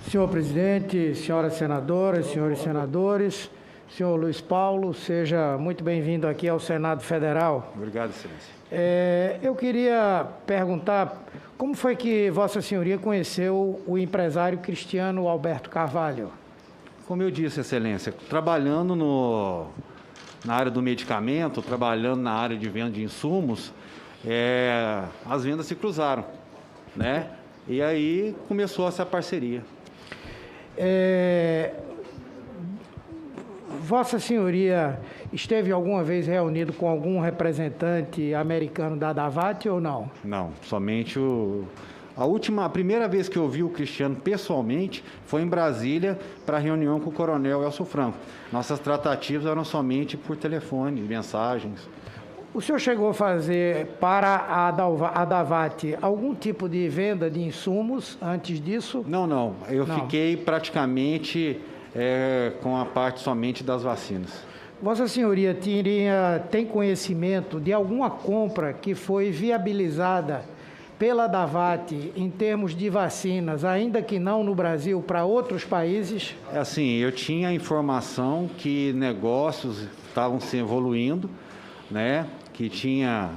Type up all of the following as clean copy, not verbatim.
Senhor presidente, senhoras senadoras, senhores senadores, senhor Luiz Paulo, seja muito bem-vindo aqui ao Senado Federal. Obrigado, excelência. Eu queria perguntar como foi que Vossa Senhoria conheceu o empresário Cristiano Alberto Carvalho? Como eu disse, excelência, trabalhando na área do medicamento, trabalhando na área de venda de insumos, as vendas se cruzaram, né? E aí começou essa parceria. Vossa Senhoria esteve alguma vez reunido com algum representante americano da Davat ou não? Não, somente a primeira vez que eu vi o Cristiano pessoalmente foi em Brasília para a reunião com o coronel Elcio Franco. Nossas tratativas eram somente por telefone, mensagens. O senhor chegou a fazer para a Davat algum tipo de venda de insumos antes disso? Não. Eu fiquei praticamente com a parte somente das vacinas. Vossa Senhoria tem conhecimento de alguma compra que foi viabilizada pela Davat em termos de vacinas, ainda que não no Brasil, para outros países? Eu tinha a informação que negócios estavam se evoluindo, né? Que tinha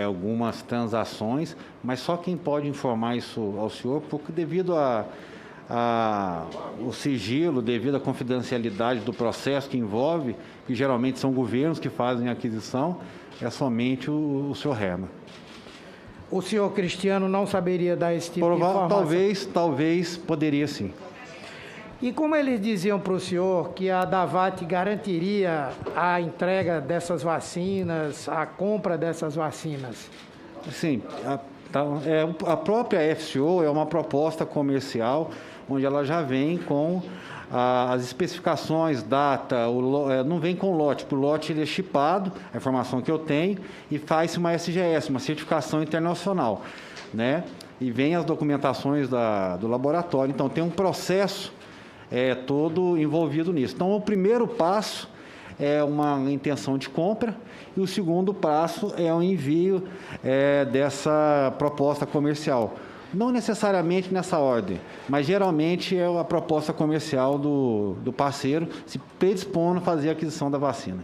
algumas transações, mas só quem pode informar isso ao senhor, porque devido o sigilo, devido à confidencialidade do processo que envolve, que geralmente são governos que fazem a aquisição, é somente o senhor Herman. O senhor Cristiano não saberia dar esse tipo de informação? Talvez poderia sim. E como eles diziam para o senhor que a Davat garantiria a entrega dessas vacinas, a compra dessas vacinas? Sim, a própria FCO é uma proposta comercial onde ela já vem com as especificações, data, não vem com lote, porque o lote ele é chipado, a informação que eu tenho, e faz-se uma SGS, uma certificação internacional, né? E vem as documentações do laboratório, então tem um processo todo envolvido nisso. Então, o primeiro passo é uma intenção de compra e o segundo passo é o envio dessa proposta comercial. Não necessariamente nessa ordem, mas geralmente é a proposta comercial do parceiro se predispondo a fazer a aquisição da vacina.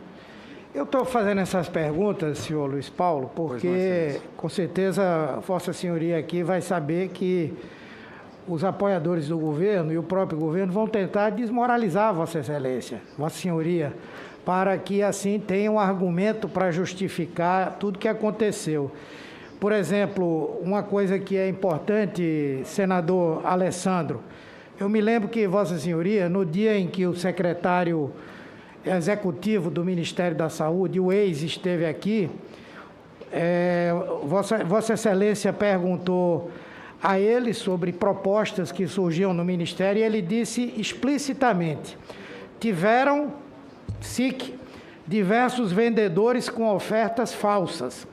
Eu estou fazendo essas perguntas, senhor Luiz Paulo, porque com certeza Vossa Senhoria aqui vai saber que os apoiadores do governo e o próprio governo vão tentar desmoralizar Vossa Excelência, Vossa Senhoria, para que assim tenha um argumento para justificar tudo que aconteceu. Por exemplo, uma coisa que é importante, senador Alessandro, eu me lembro que Vossa Senhoria, no dia em que o secretário executivo do Ministério da Saúde, o ex, esteve aqui, Vossa Excelência perguntou a ele sobre propostas que surgiam no Ministério e ele disse explicitamente: tiveram SIC diversos vendedores com ofertas falsas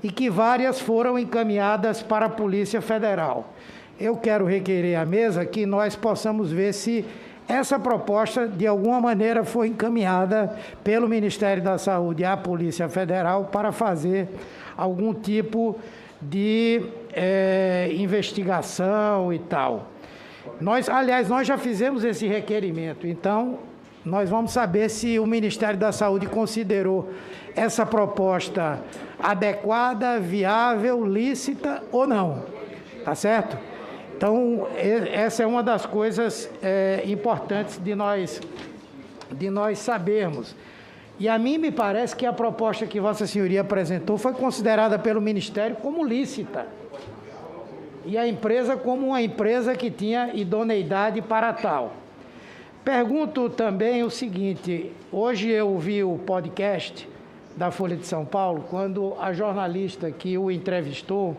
e que várias foram encaminhadas para a Polícia Federal. Eu quero requerer à mesa que nós possamos ver se essa proposta, de alguma maneira, foi encaminhada pelo Ministério da Saúde à Polícia Federal para fazer algum tipo de investigação e tal. Nós já fizemos esse requerimento, então nós vamos saber se o Ministério da Saúde considerou essa proposta adequada, viável, lícita ou não, tá certo? Então, essa é uma das coisas importantes de nós sabermos. E a mim me parece que a proposta que Vossa Senhoria apresentou foi considerada pelo Ministério como lícita. E a empresa como uma empresa que tinha idoneidade para tal. Pergunto também o seguinte: hoje eu vi o podcast da Folha de São Paulo, quando a jornalista que o entrevistou,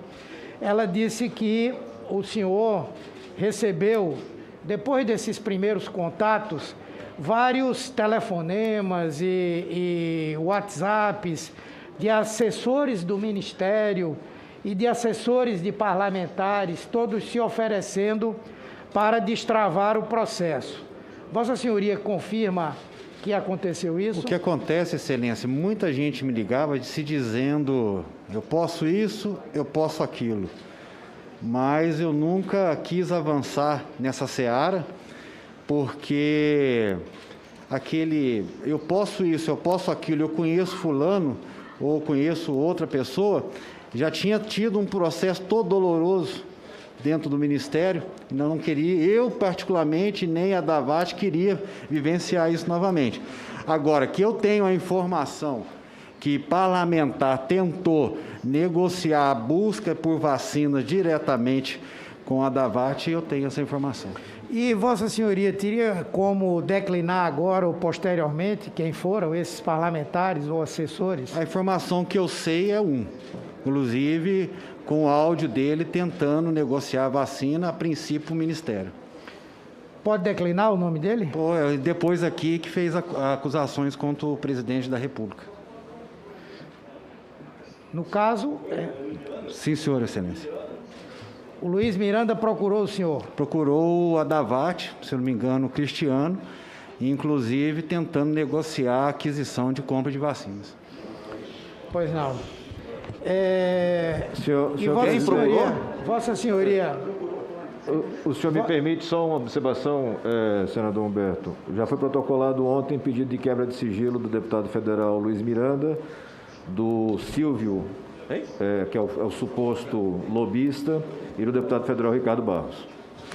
ela disse que o senhor recebeu, depois desses primeiros contatos, vários telefonemas e WhatsApps de assessores do Ministério e de assessores de parlamentares, todos se oferecendo para destravar o processo. Vossa Senhoria confirma que aconteceu isso? O que acontece, Excelência, muita gente me ligava se dizendo: eu posso isso, eu posso aquilo. mas eu nunca quis avançar nessa seara, porque eu posso isso, eu posso aquilo, eu conheço fulano ou conheço outra pessoa, já tinha tido um processo todo doloroso dentro do Ministério, e não queria, eu particularmente, nem a Davat queria vivenciar isso novamente. Agora, que eu tenho a informação que parlamentar tentou negociar a busca por vacinas diretamente com a Davat, eu tenho essa informação. E Vossa Senhoria teria como declinar agora ou posteriormente quem foram esses parlamentares ou assessores? A informação que eu sei é inclusive com o áudio dele tentando negociar a vacina, a princípio o Ministério. Pode declinar o nome dele? Depois aqui que fez acusações contra o presidente da República. No caso... Sim, senhor, excelência. O Luiz Miranda procurou o senhor? Procurou a Davat, se não me engano, o Cristiano, inclusive tentando negociar a aquisição de compra de vacinas. Pois não. Vossa Senhoria... O senhor me permite só uma observação, senador Humberto. Já foi protocolado ontem pedido de quebra de sigilo do deputado federal Luiz Miranda, do Silvio, que é o suposto lobista, e do deputado federal Ricardo Barros.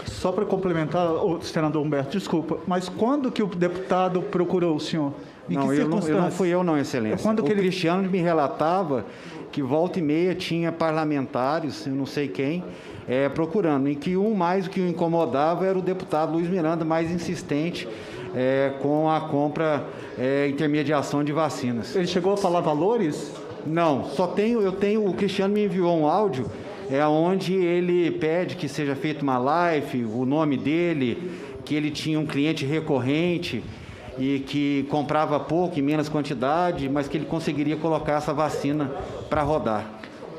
Só para complementar, senador Humberto, desculpa, mas quando que o deputado procurou o senhor? Em que circunstâncias? Não fui eu, não, excelência. Cristiano me relatava que volta e meia tinha parlamentares, eu não sei quem, procurando, em que mais do que o incomodava era o deputado Luiz Miranda, mais insistente com a compra, intermediação de vacinas. Ele chegou a falar valores? Não, o Cristiano me enviou um áudio, onde ele pede que seja feita uma live, o nome dele, que ele tinha um cliente recorrente e que comprava pouco, em menos quantidade, mas que ele conseguiria colocar essa vacina para rodar.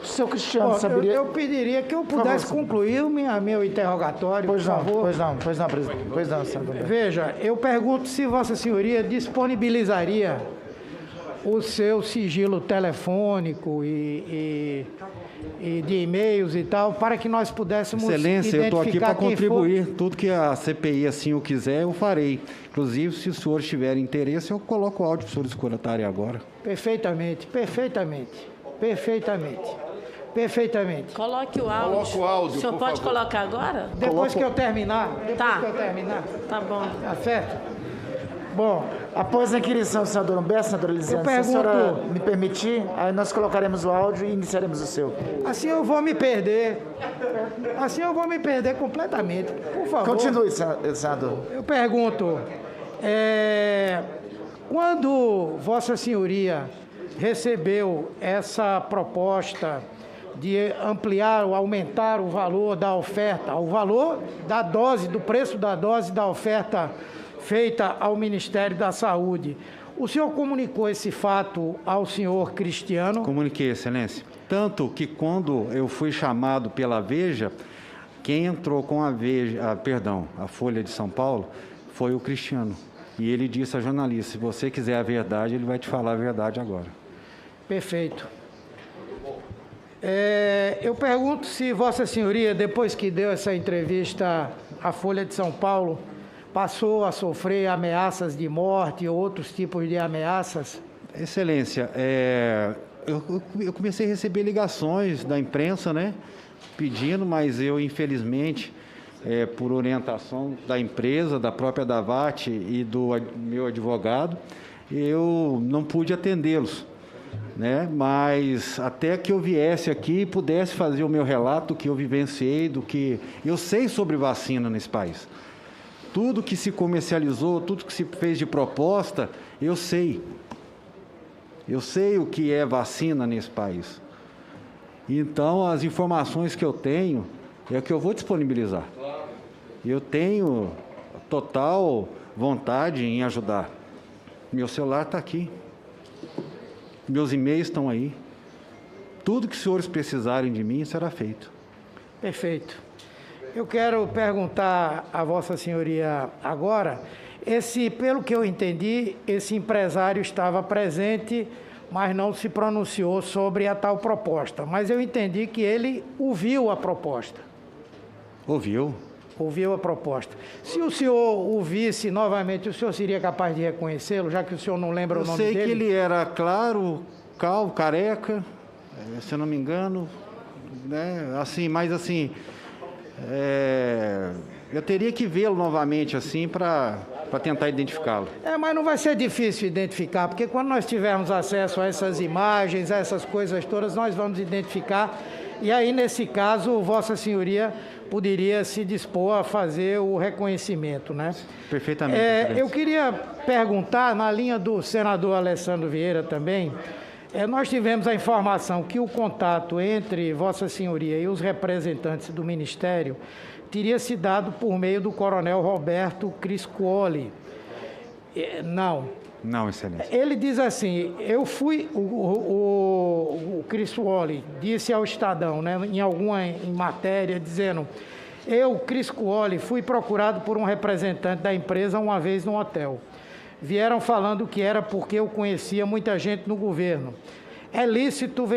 Seu Cristiano, saberia... Eu pediria que eu pudesse concluir meu interrogatório, por favor. Pois não, senador. Veja, eu pergunto se Vossa Senhoria disponibilizaria o seu sigilo telefônico e de e-mails e tal, para que nós pudéssemos Excelência, eu estou aqui para contribuir. Tudo que a CPI assim o quiser, eu farei. Inclusive, se os senhores tiverem interesse, eu coloco o áudio para os senhores escutatarem agora. Perfeitamente. Coloque o áudio. Coloque o áudio, o senhor pode colocar agora? Depois que eu terminar. Tá bom. Tá certo? Bom, após a inquirição, senador Humberto, senadora Elisiane, se a senhora me permitir, aí nós colocaremos o áudio e iniciaremos o seu. Assim eu vou me perder completamente. Por favor. Continue, senador. Eu pergunto, quando Vossa Senhoria recebeu essa proposta de ampliar ou aumentar o valor da oferta, o valor da dose, do preço da dose da oferta feita ao Ministério da Saúde, o senhor comunicou esse fato ao senhor Cristiano? Comuniquei, excelência. Tanto que quando eu fui chamado pela Veja, quem entrou com a Folha de São Paulo, foi o Cristiano. E ele disse à jornalista, se você quiser a verdade, ele vai te falar a verdade agora. Perfeito. Eu pergunto se Vossa Senhoria, depois que deu essa entrevista à Folha de São Paulo, passou a sofrer ameaças de morte ou outros tipos de ameaças? Excelência, eu comecei a receber ligações da imprensa, pedindo, mas eu, infelizmente, por orientação da empresa, da própria Davat e do meu advogado, eu não pude atendê-los. Mas até que eu viesse aqui e pudesse fazer o meu relato do que eu vivenciei, do que eu sei sobre vacina nesse país. Tudo que se comercializou, tudo que se fez de proposta, eu sei. Eu sei o que é vacina nesse país. Então, as informações que eu tenho é que eu vou disponibilizar. Eu tenho total vontade em ajudar. Meu celular está aqui. Meus e-mails estão aí. Tudo que os senhores precisarem de mim será feito. Perfeito. Eu quero perguntar a Vossa Senhoria agora, pelo que eu entendi, esse empresário estava presente, mas não se pronunciou sobre a tal proposta. Mas eu entendi que ele ouviu a proposta. Ouviu? Ouviu a proposta. Se o senhor o visse novamente, o senhor seria capaz de reconhecê-lo, já que o senhor não lembra o nome dele? Eu sei que ele era claro, calvo, careca, se eu não me engano, né? Assim, mas assim, eu teria que vê-lo novamente assim para tentar identificá-lo. Mas não vai ser difícil identificar, porque quando nós tivermos acesso a essas imagens, a essas coisas todas, nós vamos identificar. E aí, nesse caso, Vossa Senhoria poderia se dispor a fazer o reconhecimento, né? Perfeitamente. Eu queria perguntar, na linha do senador Alessandro Vieira também, nós tivemos a informação que o contato entre Vossa Senhoria e os representantes do Ministério teria se dado por meio do coronel Roberto Criscuoli. Não, Excelência. Ele diz assim, o Criscuoli disse ao Estadão, né, em matéria, dizendo, Criscuoli, fui procurado por um representante da empresa uma vez no hotel. Vieram falando que era porque eu conhecia muita gente no governo. É lícito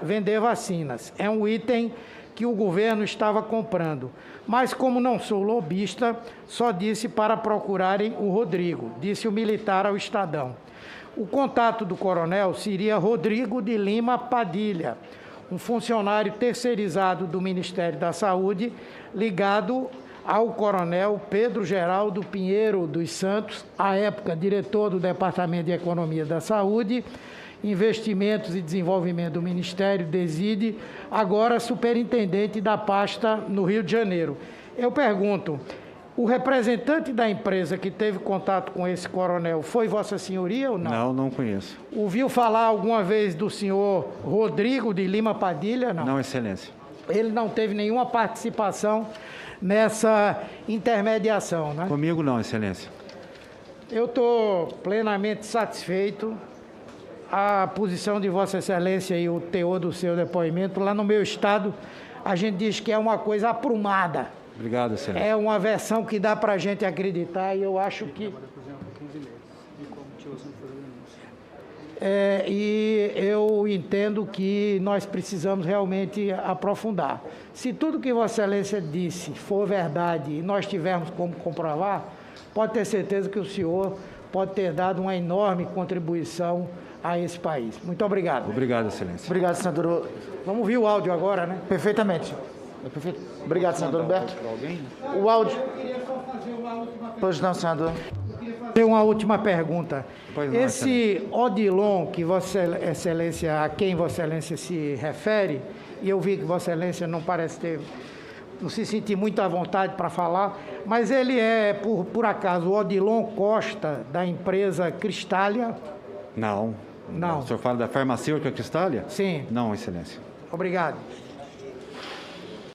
vender vacinas. É um item que o governo estava comprando. Mas, como não sou lobista, só disse para procurarem o Rodrigo, disse o militar ao Estadão. O contato do coronel seria Rodrigo de Lima Padilha, um funcionário terceirizado do Ministério da Saúde, ligado ao coronel Pedro Geraldo Pinheiro dos Santos, à época diretor do Departamento de Economia da Saúde, Investimentos e Desenvolvimento do Ministério, DESID, agora superintendente da pasta no Rio de Janeiro. Eu pergunto, o representante da empresa que teve contato com esse coronel foi Vossa Senhoria ou não? Não conheço. Ouviu falar alguma vez do senhor Rodrigo de Lima Padilha? Não, Excelência. Ele não teve nenhuma participação nessa intermediação, né? Comigo não, Excelência. Eu estou plenamente satisfeito. A posição de Vossa Excelência e o teor do seu depoimento, lá no meu estado, a gente diz que é uma coisa aprumada. Obrigado, Excelência. É uma versão que dá para a gente acreditar e eu acho que... e eu entendo que nós precisamos realmente aprofundar. Se tudo que Vossa Excelência disse for verdade e nós tivermos como comprovar, pode ter certeza que o senhor pode ter dado uma enorme contribuição a esse país. Muito obrigado. Obrigado, Excelência. Obrigado, senador. Vamos ouvir o áudio agora, né? Perfeitamente. Perfeito. Obrigado, senador Humberto. O áudio... Pois não, senador. Tem uma última pergunta. Pois não, Esse Odilon que Vossa Excelência, a quem Vossa Excelência se refere, e eu vi que Vossa Excelência não parece ter, não se sentir muito à vontade para falar, mas ele é, por acaso, o Odilon Costa, da empresa Cristália? Não. Não. O senhor fala da farmacêutica Cristália? Sim. Não, Excelência. Obrigado.